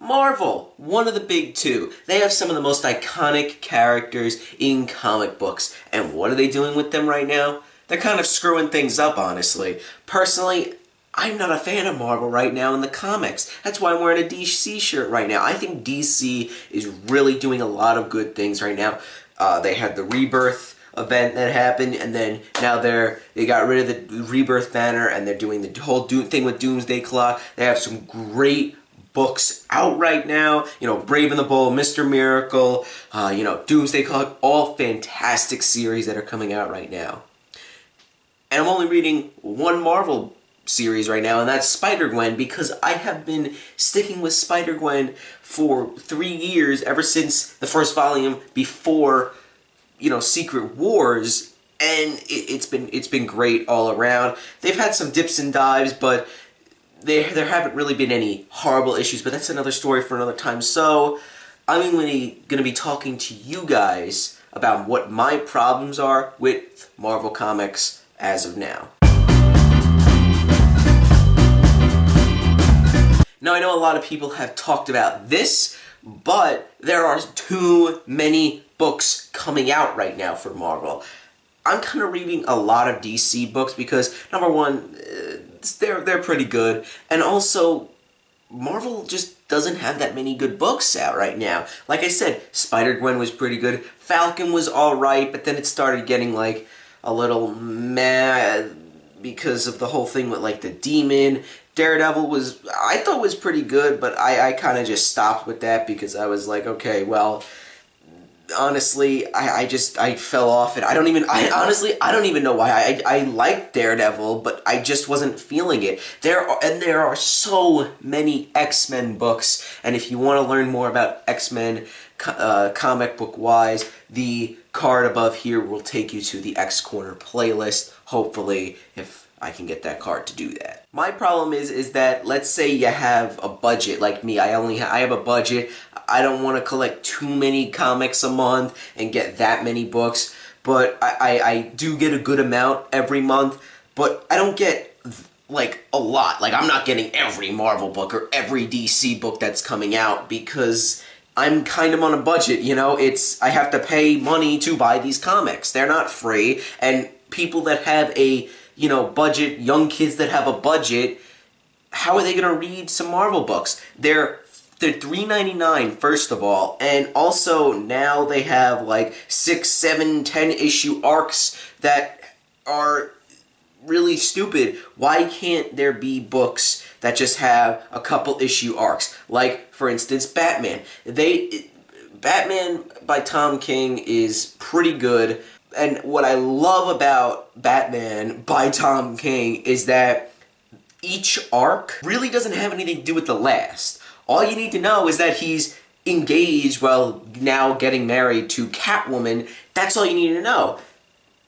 Marvel, one of the big two. They have some of the most iconic characters in comic books. And what are they doing with them right now? They're kind of screwing things up, honestly. Personally, I'm not a fan of Marvel right now in the comics. That's why I'm wearing a DC shirt right now. I think DC is really doing a lot of good things right now. They had the Rebirth event that happened, and then now they got rid of the Rebirth banner, and they're doing the whole thing with Doomsday Clock. They have some great books out right now. You know, Brave and the Bold, Mr. Miracle, you know, Doomsday Clock, all fantastic series that are coming out right now. And I'm only reading one Marvel series right now, and that's Spider-Gwen, because I have been sticking with Spider-Gwen for 3 years, ever since the first volume before, you know, Secret Wars, and it's been great all around. They've had some dips and dives, but there haven't really been any horrible issues, but that's another story for another time. So I'm going to be talking to you guys about what my problems are with Marvel Comics as of now. Now, I know a lot of people have talked about this, but there are too many books coming out right now for Marvel. I'm kind of reading a lot of DC books because, number one, they're pretty good, and also Marvel just doesn't have that many good books out right now. Like I said, Spider-Gwen was pretty good, Falcon was alright, but then it started getting like a little meh because of the whole thing with like the demon. Daredevil I thought was pretty good, but I kind of just stopped with that because I was like, okay, well, honestly, I fell off it. I don't even know why. I liked Daredevil, but I just wasn't feeling it. There are so many X-Men books, and if you want to learn more about X-Men comic book wise, the card above here will take you to the X Corner playlist, hopefully, if I can get that card to do that. My problem is that, let's say you have a budget like me. I have a budget. I don't want to collect too many comics a month and get that many books, but I do get a good amount every month, but I don't get like a lot. Like, I'm not getting every Marvel book or every DC book that's coming out because I'm kind of on a budget, you know? I have to pay money to buy these comics. They're not free, and people that have a, you know, budget, young kids that have a budget, how are they going to read some Marvel books? They're $3.99, first of all, and also now they have like 6, 7, 10 issue arcs that are really stupid. Why can't there be books that just have a couple issue arcs? Like, for instance, Batman. Batman by Tom King is pretty good, and what I love about Batman by Tom King is that each arc really doesn't have anything to do with the last. All you need to know is that he's engaged, well, now getting married to Catwoman. That's all you need to know.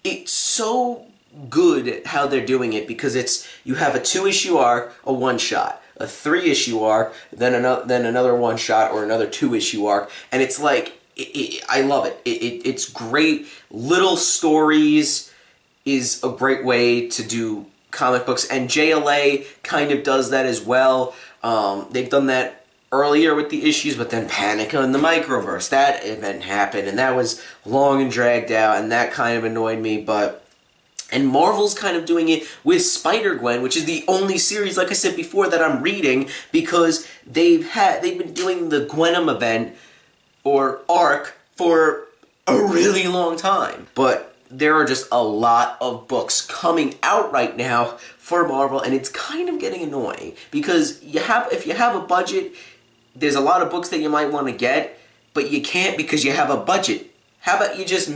It's so good how they're doing it because you have a 2-issue arc, a one-shot, a 3-issue arc, then another one-shot or another 2-issue arc, and it's like, I love it. It's great. Little stories is a great way to do comic books, and JLA kind of does that as well. They've done that earlier with the issues, but then Panic in the Microverse, that event happened, and that was long and dragged out, and that kind of annoyed me, and Marvel's kind of doing it with Spider-Gwen, which is the only series, like I said before, that I'm reading, because they've been doing the Venom event, or arc, for a really long time. But there are just a lot of books coming out right now for Marvel, and it's kind of getting annoying, because if you have a budget, there's a lot of books that you might want to get, but you can't because you have a budget. How about you just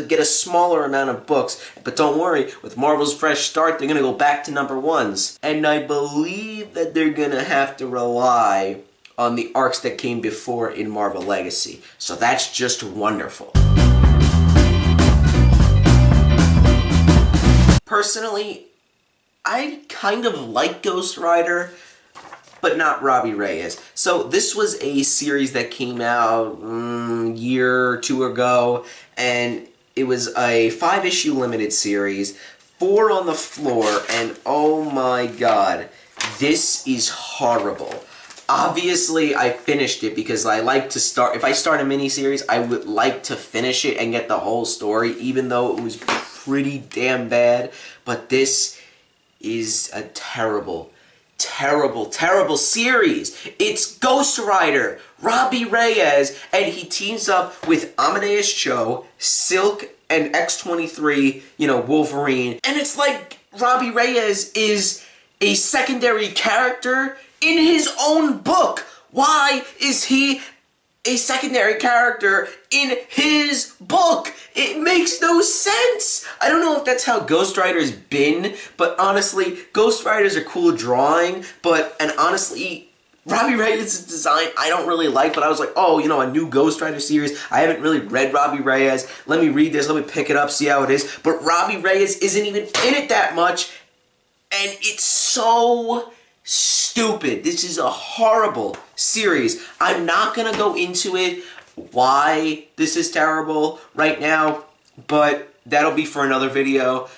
get a smaller amount of books? But don't worry, with Marvel's Fresh Start, they're going to go back to #1s. And I believe that they're going to have to rely on the arcs that came before in Marvel Legacy. So that's just wonderful. Personally, I kind of like Ghost Rider, but not Robbie Reyes. So this was a series that came out a year or two ago, and it was a 5-issue limited series, 4 on the floor, and oh my god, this is horrible. Obviously, I finished it because I like to start... If I start a miniseries, I would like to finish it and get the whole story, even though it was pretty damn bad. But this is a terrible, terrible series. It's Ghost Rider, Robbie Reyes, and he teams up with Amadeus Cho, Silk, and X-23, Wolverine. And it's like Robbie Reyes is a secondary character in his own book. Why is he a secondary character in his book? It makes no sense. I don't know if that's how Ghost Rider's been, but honestly, Ghost Rider's a cool drawing, and honestly, Robbie Reyes' design I don't really like, but I was like, oh, a new Ghost Rider series. I haven't really read Robbie Reyes. Let me read this, let me pick it up, see how it is. But Robbie Reyes isn't even in it that much, and it's so stupid. This is a horrible series. I'm not going to go into it, why this is terrible right now, but that'll be for another video.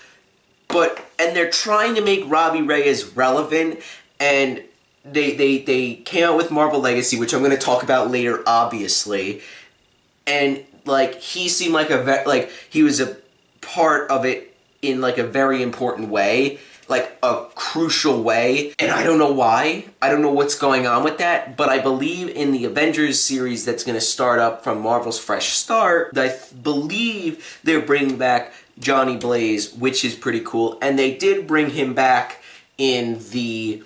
And they're trying to make Robbie Reyes relevant, and they came out with Marvel Legacy, which I'm going to talk about later, obviously. And he seemed like he was a part of it in a very important way, a crucial way, and I don't know why. I don't know what's going on with that, but I believe in the Avengers series that's going to start up from Marvel's Fresh Start, I believe they're bringing back Johnny Blaze, which is pretty cool, and they did bring him back in the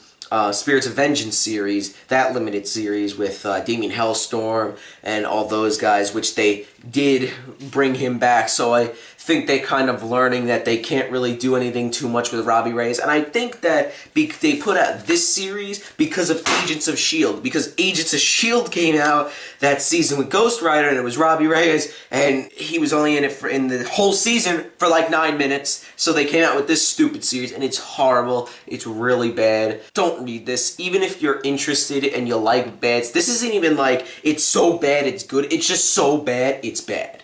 Spirits of Vengeance series, that limited series with Damien Hellstorm and all those guys, which they did bring him back, so I think they kind of learning that they can't really do anything too much with Robbie Reyes, and I think that they put out this series because of Agents of S.H.I.E.L.D., because Agents of S.H.I.E.L.D. came out that season with Ghost Rider, and it was Robbie Reyes, and he was only in it in the whole season for 9 minutes, so they came out with this stupid series, and it's horrible, it's really bad. Don't read this, even if you're interested and you like bads. This isn't even it's so bad it's good, it's just so bad it's bad.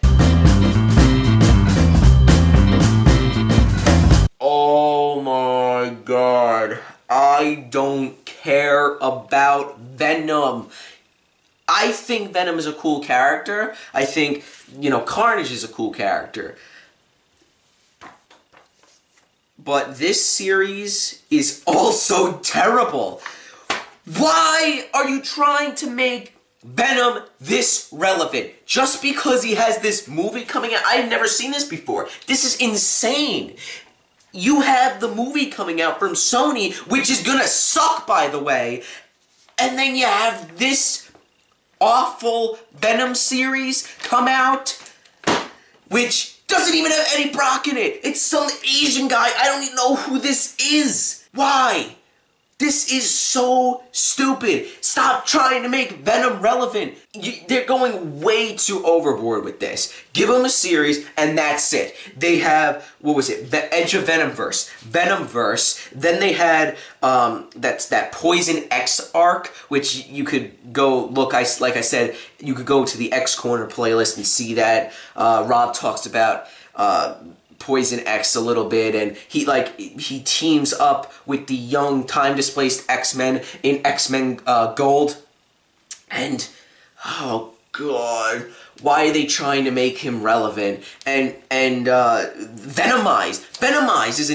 Oh my god, I don't care about Venom. I think Venom is a cool character. I think, Carnage is a cool character. But this series is also terrible. Why are you trying to make Venom this relevant? Just because he has this movie coming out? I've never seen this before. This is insane. You have the movie coming out from Sony, which is gonna suck, by the way, and then you have this awful Venom series come out, which doesn't even have Eddie Brock in it. It's some Asian guy. I don't even know who this is. Why? This is so stupid. Stop trying to make Venom relevant. They're going way too overboard with this. Give them a series, and that's it. They have, what was it? The Edge of Venomverse. Then they had that Poison X arc, which you could go look. Like I said, you could go to the X Corner playlist and see that. Rob talks about Poison X a little bit, and he teams up with the young time-displaced X-Men in X-Men Gold, and oh god, why are they trying to make him relevant? And Venomize is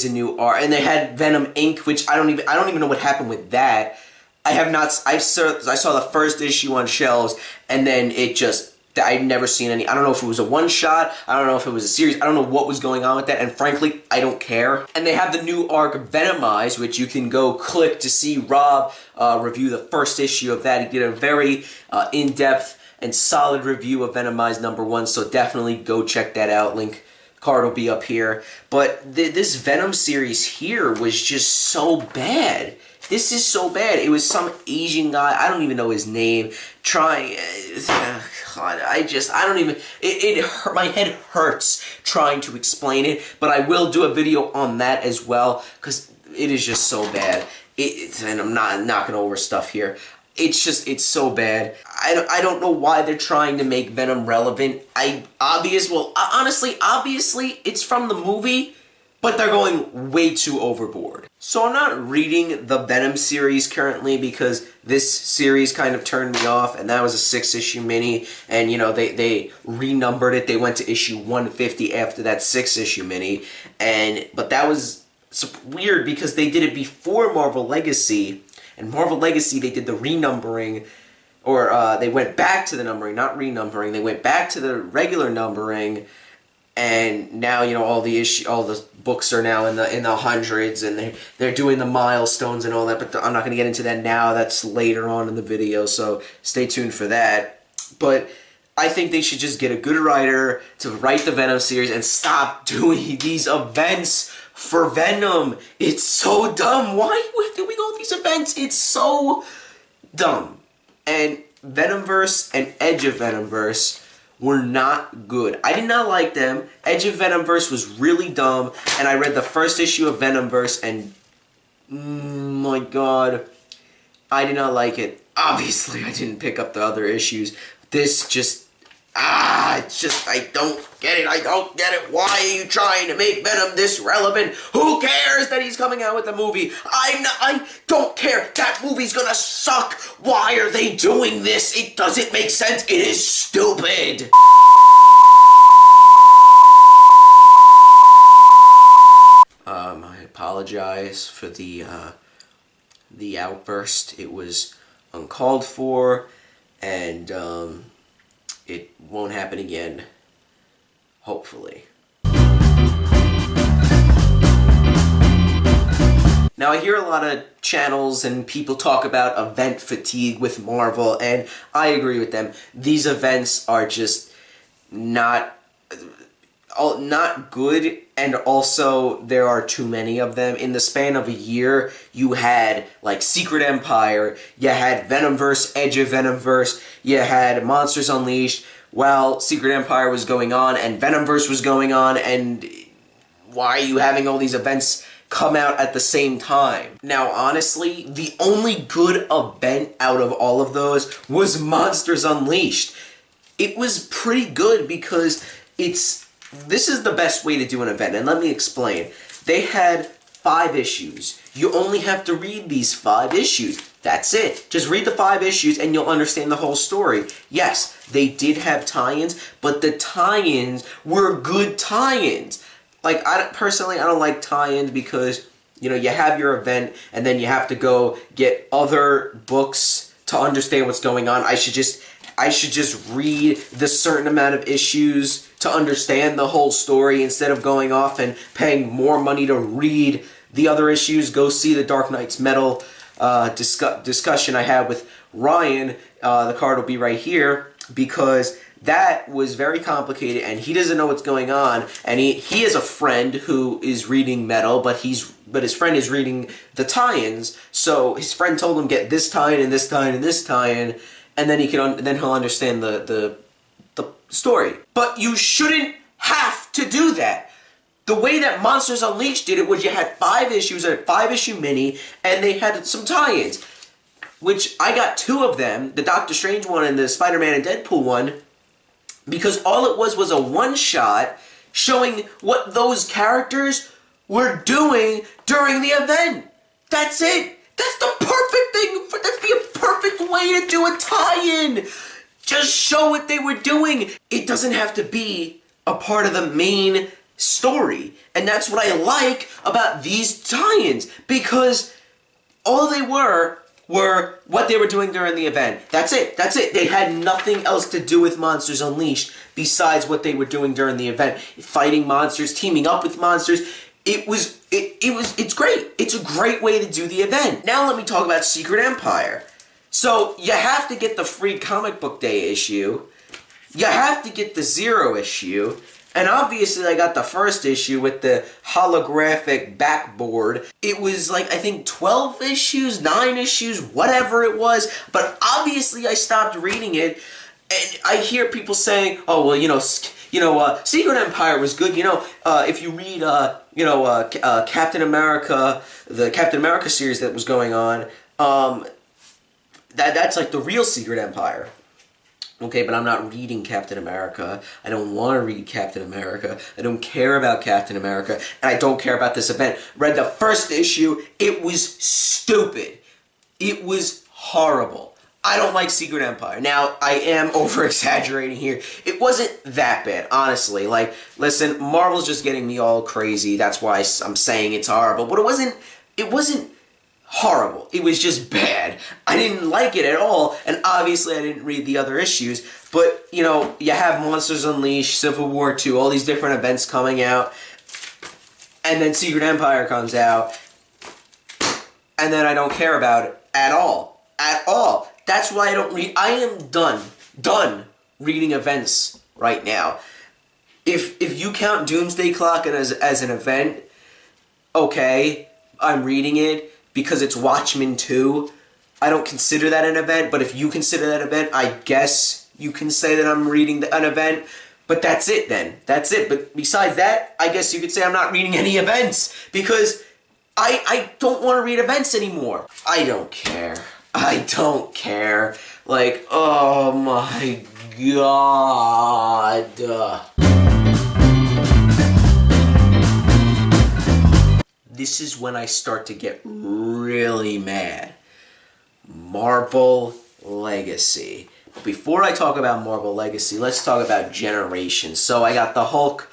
a new art, and they had Venom Inc., which I don't even know what happened with that. I saw the first issue on shelves, and then it just, I'd never seen any. I don't know if it was a one-shot. I don't know if it was a series. I don't know what was going on with that, and frankly, I don't care. And they have the new arc Venomize, which you can go click to see Rob review the first issue of that. He did a very in-depth and solid review of Venomize #1, so definitely go check that out. Link card will be up here. But this Venom series here was just so bad. This is so bad. It was some Asian guy, I don't even know his name, trying, God, I don't even, it hurt, my head hurts trying to explain it, but I will do a video on that as well, because it is just so bad. And I'm not knocking over stuff here. It's so bad. I don't know why they're trying to make Venom relevant. Honestly, obviously, it's from the movie, but they're going way too overboard. So I'm not reading the Venom series currently because this series kind of turned me off, and that was a 6-issue mini, and you know, they renumbered it. They went to issue 150 after that 6-issue mini, but that was weird because they did it before Marvel Legacy, and Marvel Legacy they did the renumbering, or they went back to the numbering, not renumbering, they went back to the regular numbering. And now, you know, all the books are now in the hundreds, and they're doing the milestones and all that. But I'm not going to get into that now. That's later on in the video, so stay tuned for that. But I think they should just get a good writer to write the Venom series and stop doing these events for Venom. It's so dumb. Why are we doing all these events? It's so dumb. And Venomverse and Edge of Venomverse were not good. I did not like them. Edge of Venomverse was really dumb, and I read the first issue of Venomverse, and my god, I did not like it. Obviously, I didn't pick up the other issues. This just, it's just, I don't get it. I don't get it. Why are you trying to make Venom this relevant? Who cares that he's coming out with a movie? I don't care. That movie's gonna suck. Why are they doing this? It doesn't make sense. It is stupid. I apologize for the outburst. It was uncalled for, and it won't happen again, hopefully. Now, I hear a lot of channels and people talk about event fatigue with Marvel, and I agree with them. These events are just not good, and also there are too many of them. In the span of a year, you had like Secret Empire, you had Venomverse, Edge of Venomverse, you had Monsters Unleashed while Secret Empire was going on and Venomverse was going on, and why are you having all these events come out at the same time? Now, honestly, the only good event out of all of those was Monsters Unleashed. It was pretty good because this is the best way to do an event, and let me explain. They had 5 issues. You only have to read these 5 issues. That's it. Just read the 5 issues and you'll understand the whole story. Yes, they did have tie-ins, but the tie-ins were good tie-ins. Like, personally, I don't like tie-ins because, you know, you have your event and then you have to go get other books to understand what's going on. I should just read the certain amount of issues to understand the whole story instead of going off and paying more money to read the other issues. Go see the Dark Knight's Metal discussion I had with Ryan. The card will be right here, because that was very complicated and he doesn't know what's going on, and he has a friend who is reading Metal, but his friend is reading the tie-ins, so his friend told him get this tie-in and this tie-in and this tie-in, and then he'll understand the story. But you shouldn't have to do that. The way that Monsters Unleashed did it was you had 5 issues, a 5-issue mini, and they had some tie-ins, which I got 2 of them, the Doctor Strange one and the Spider-Man and Deadpool one, because all it was a one-shot showing what those characters were doing during the event. That's it. That's the perfect thing. That's the perfect way to do a tie-in. Just show what they were doing. It doesn't have to be a part of the main story. And that's what I like about these tie-ins, because all they were what they were doing during the event. That's it. That's it. They had nothing else to do with Monsters Unleashed besides what they were doing during the event. Fighting monsters, teaming up with monsters. It's great. It's a great way to do the event. Now let me talk about Secret Empire. So, you have to get the free comic book day issue. You have to get the 0 issue. And obviously I got the first issue with the holographic backboard. It was like, I think 12 issues, 9 issues, whatever it was. But obviously I stopped reading it. And I hear people saying, oh, well, Secret Empire was good. If you read, Captain America, the Captain America series that was going on, that's like the real Secret Empire. Okay, but I'm not reading Captain America. I don't want to read Captain America. I don't care about Captain America. And I don't care about this event. Read the first issue. It was stupid. It was horrible. I don't like Secret Empire. Now, I am over-exaggerating here. It wasn't that bad, honestly. Like, listen, Marvel's just getting me all crazy. That's why I'm saying it's horrible. But it wasn't horrible. It was just bad. I didn't like it at all, and obviously I didn't read the other issues, but, you know, you have Monsters Unleashed, Civil War 2, all these different events coming out, and then Secret Empire comes out, and then I don't care about it at all. At all. That's why I don't read. I am done reading events right now. If you count Doomsday Clock as an event, okay, I'm reading it, because it's Watchmen 2. I don't consider that an event, but if you consider that an event, I guess you can say that I'm reading an event. But that's it then. That's it. But besides that, I guess you could say I'm not reading any events, because I don't want to read events anymore. I don't care. I don't care. Like, oh my god. This is when I start to get really mad. Marvel Legacy. But before I talk about Marvel Legacy, let's talk about Generations. So I got the Hulk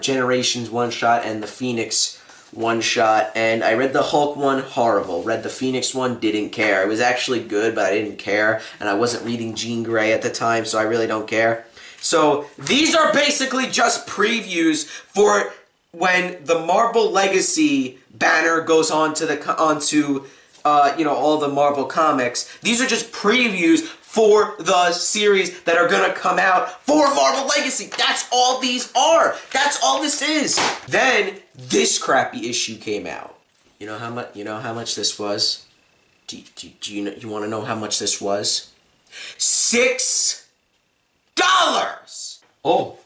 Generations one-shot and the Phoenix one-shot, and I read the Hulk one, horrible. Read the Phoenix one, didn't care. It was actually good, but I didn't care, and I wasn't reading Jean Grey at the time, so I really don't care. So these are basically just previews for when the Marvel Legacy banner goes onto you know, all the Marvel comics. These are just previews for the series that are gonna come out for Marvel Legacy. That's all these are. That's all this is. Then this crappy issue came out. You know how much? You know how much this was? Do you want to know how much this was? $6. Oh,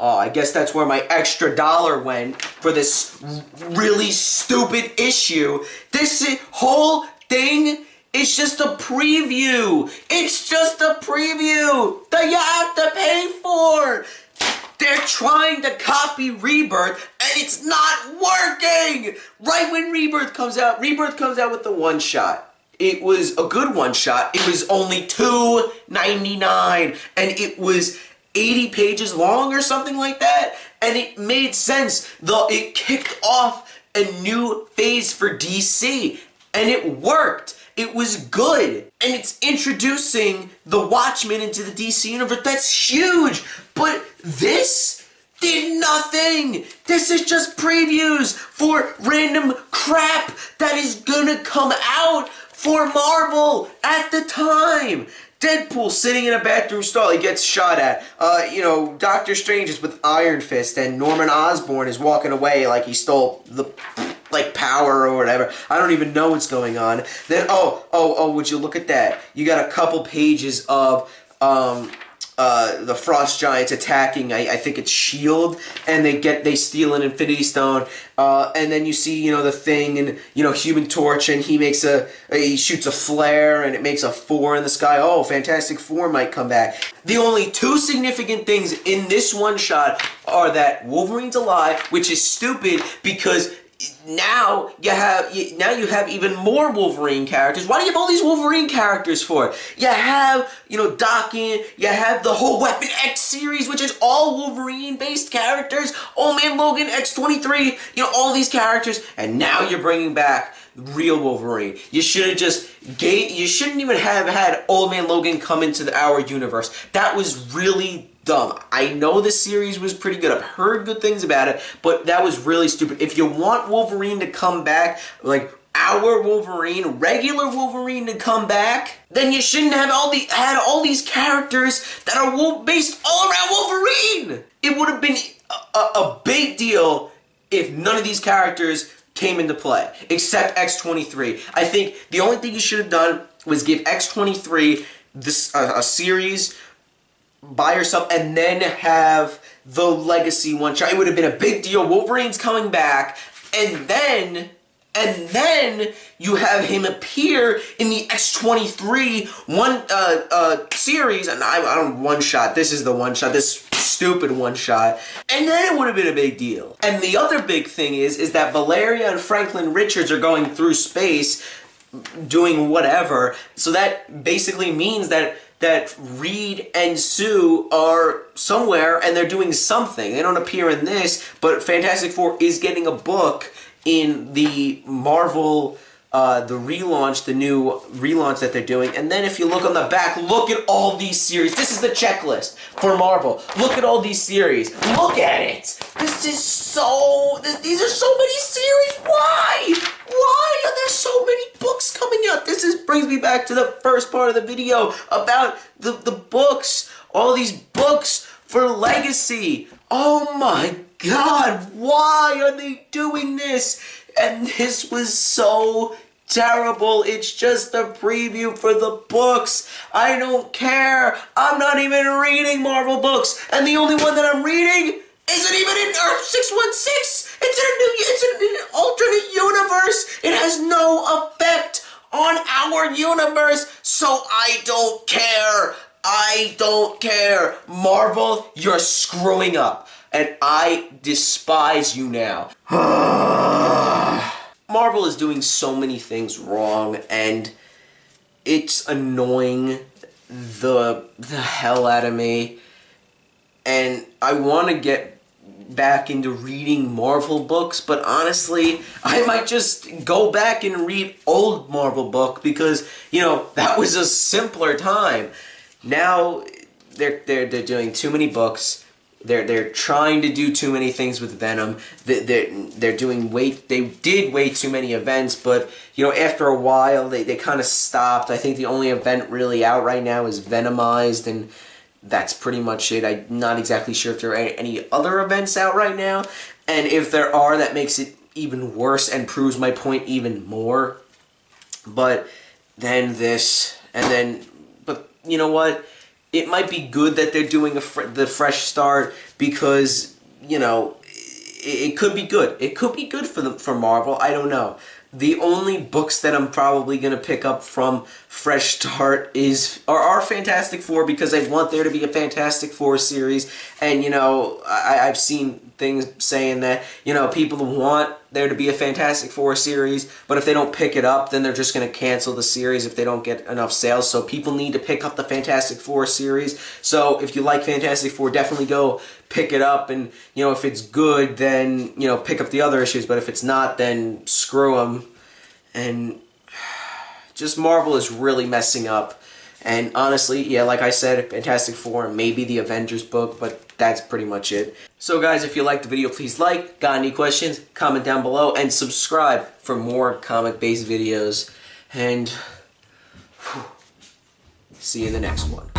I guess that's where my extra dollar went for this really stupid issue. This whole thing is just a preview. It's just a preview that you have to pay for. They're trying to copy Rebirth, and it's not working. Right when Rebirth comes out with the one-shot. It was a good one-shot. It was only $2.99, and it was 80 pages long or something like that, and it made sense. It kicked off a new phase for DC, and it worked. It was good, and it's introducing the Watchmen into the DC universe. That's huge, but this did nothing. This is just previews for random crap that is gonna come out for Marvel at the time. Deadpool sitting in a bathroom stall, he gets shot at. You know, Doctor Strange is with Iron Fist, and Norman Osborn is walking away like he stole the, like, power or whatever. I don't even know what's going on. Then, would you look at that? You got a couple pages of, the Frost Giants attacking, I think it's S.H.I.E.L.D., and they steal an Infinity Stone, and then you see, you know, the Thing, and, you know, Human Torch, and he shoots a flare, and it makes a 4 in the sky. Oh, Fantastic Four might come back. The only two significant things in this one-shot are that Wolverine's alive, which is stupid, because now you have even more Wolverine characters. Why do you have all these Wolverine characters for? You have, you know, Dokken, you have the whole Weapon X series, which is all Wolverine-based characters, Old Man Logan, X-23, you know, all these characters, and now you're bringing back real Wolverine. You should have you shouldn't even have had Old Man Logan come into our universe. That was really dumb. I know the series was pretty good. I've heard good things about it, but that was really stupid. If you want Wolverine to come back, like our Wolverine, regular Wolverine to come back, then you shouldn't have had all these characters that are based all around Wolverine. It would have been a big deal if none of these characters came into play, except X-23. I think the only thing you should have done was give X-23 a series by yourself, and then have the Legacy one-shot. It would have been a big deal. Wolverine's coming back, and then And then you have him appear in the X-23 series, and I don't one-shot. This is the one-shot. This stupid one-shot. And then it would have been a big deal. And the other big thing is that Valeria and Franklin Richards are going through space, doing whatever. So that basically means that Reed and Sue are somewhere and they're doing something. They don't appear in this, but Fantastic Four is getting a book in the Marvel, the relaunch, the new relaunch that they're doing. And then if you look on the back, look at all these series. This is the checklist for Marvel. Look at all these series. Look at it. This is so... These are so many series. Why? Why are there so many books coming out? This brings me back to the first part of the video about the books. All these books for Legacy. Oh my God, why are they doing this? And this was so terrible. It's just a preview for the books. I don't care. I'm not even reading Marvel books. And the only one that I'm reading isn't even in Earth 616. It's in an alternate universe. It has no effect on our universe. So I don't care. I don't care. Marvel, you're screwing up. And I despise you now. Marvel is doing so many things wrong, and it's annoying the hell out of me. And I want to get back into reading Marvel books, but honestly, I might just go back and read old Marvel book because, you know, that was a simpler time. Now they're doing too many books. They're trying to do too many things with Venom. They're doing they did way too many events, but you know, after a while they kind of stopped. I think the only event really out right now is Venomized, and that's pretty much it. I'm not exactly sure if there are any other events out right now, and if there are, that makes it even worse and proves my point even more. But then this, and then, but you know what? It might be good that they're doing the fresh start because, you know, it could be good. It could be good for Marvel. I don't know. The only books that I'm probably going to pick up from Fresh Start are Fantastic Four, because I want there to be a Fantastic Four series. And, you know, I've seen things saying that, you know, people want there to be a Fantastic Four series, but if they don't pick it up, then they're just going to cancel the series if they don't get enough sales. So people need to pick up the Fantastic Four series. So if you like Fantastic Four, definitely go pick it up, and, you know, if it's good, then, you know, pick up the other issues, but if it's not, then screw them. And just Marvel is really messing up. And honestly, yeah, like I said, Fantastic Four, maybe the Avengers book, but that's pretty much it. So guys, if you liked the video, please like. Got any questions? Comment down below, and subscribe for more comic-based videos. And see you in the next one.